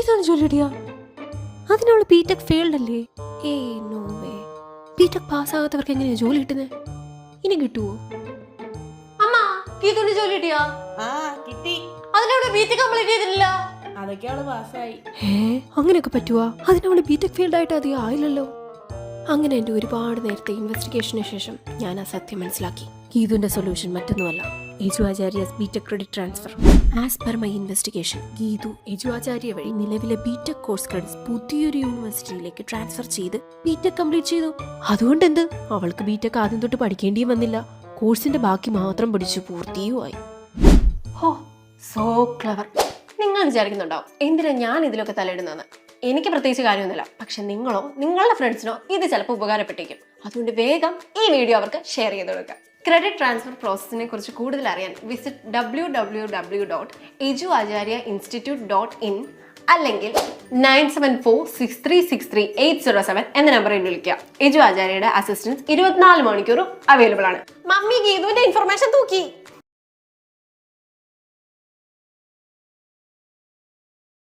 ഗീത ജോലി കിട്ടിയാ? അതിനവള് ബിടെക് ഫെയിൽഡ് അല്ലേ? No way. ബിടെക് പാസ്സാകാത്തവർക്ക് എങ്ങനെയാ ജോലി കിട്ടുന്നത്? ഇനി കിട്ടുവോ? അമ്മ, ഗീതുവിന് ജോലി കിട്ടിയാ? കിട്ടി. അതിനവള് ബിടെക് കംപ്ലീറ്റ് ചെയ്തില്ല. അതൊക്കെ അവള് പാസ്സായി. അങ്ങനെയൊക്കെ പറ്റുവാ? അതിനവള് ബിടെക് ഫീൽഡ് ആയിട്ട് അധികം ആയില്ലല്ലോ. അങ്ങനെ എൻ്റെ ഒരുപാട് നേരത്തെ ഇൻവെസ്റ്റിഗേഷന് ശേഷം ഞാൻ ആ സത്യം മനസ്സിലാക്കി. ഗീതുവിന്റെ സൊല്യൂഷൻ മറ്റൊന്നുമല്ല, Edu Acharyas BTech credit transfer. As per my investigation, Geethu Edu Acharya വഴി നിലവിലെ ബിടെക് കോഴ്സ് ക്രെഡിറ്റ്സ് പുതിയൊരു യൂണിവേഴ്സിറ്റിയിലേക്ക് ട്രാൻസ്ഫർ ചെയ്ത് ബിടെക് കംപ്ലീറ്റ് ചെയ്തു. അതുകൊണ്ട് എന്ത്, അവൾക്ക് ബിടെക് ആദ്യം തൊട്ട് പഠിക്കേണ്ടിയും വന്നില്ല. കോഴ്സിന്റെ ബാക്കി മാത്രം പഠിച്ചു പൂർത്തിയുമായി. ഹോ, സോ ക്ലെവർ. നിങ്ങൾ വിചാരിക്കുന്നുണ്ടാവും എന്തിനാ ഞാൻ ഇതിലൊക്കെ തലയിടുന്നതെന്ന്. എനിക്ക് പ്രത്യേകിച്ച് കാര്യമൊന്നുമില്ല, പക്ഷെ നിങ്ങളോ നിങ്ങളുടെ ഫ്രണ്ട്സിനോ ഇത് ചിലപ്പോൾ ഉപകാരപ്പെട്ടേക്കും. അതുകൊണ്ട് വേഗം ഈ വീഡിയോ അവർക്ക് ഷെയർ ചെയ്ത് കൊടുക്കുക. ക്രെഡിറ്റ് ട്രാൻസ്ഫർ പ്രോസസ്സിനെ കുറിച്ച് കൂടുതൽ അറിയാൻ വിസിറ്റ് www.eduacharyainstitute.in അല്ലെങ്കിൽ 9746363807 എന്ന നമ്പറിൽ വിളിക്കുക. എജു ആചാര്യയുടെ അസിസ്റ്റൻസ് 24 മണിക്കൂറും അവൈലബിൾ ആണ്. മമ്മി ഗീതുവിന്റെ ഇൻഫർമേഷൻ തൂക്കി.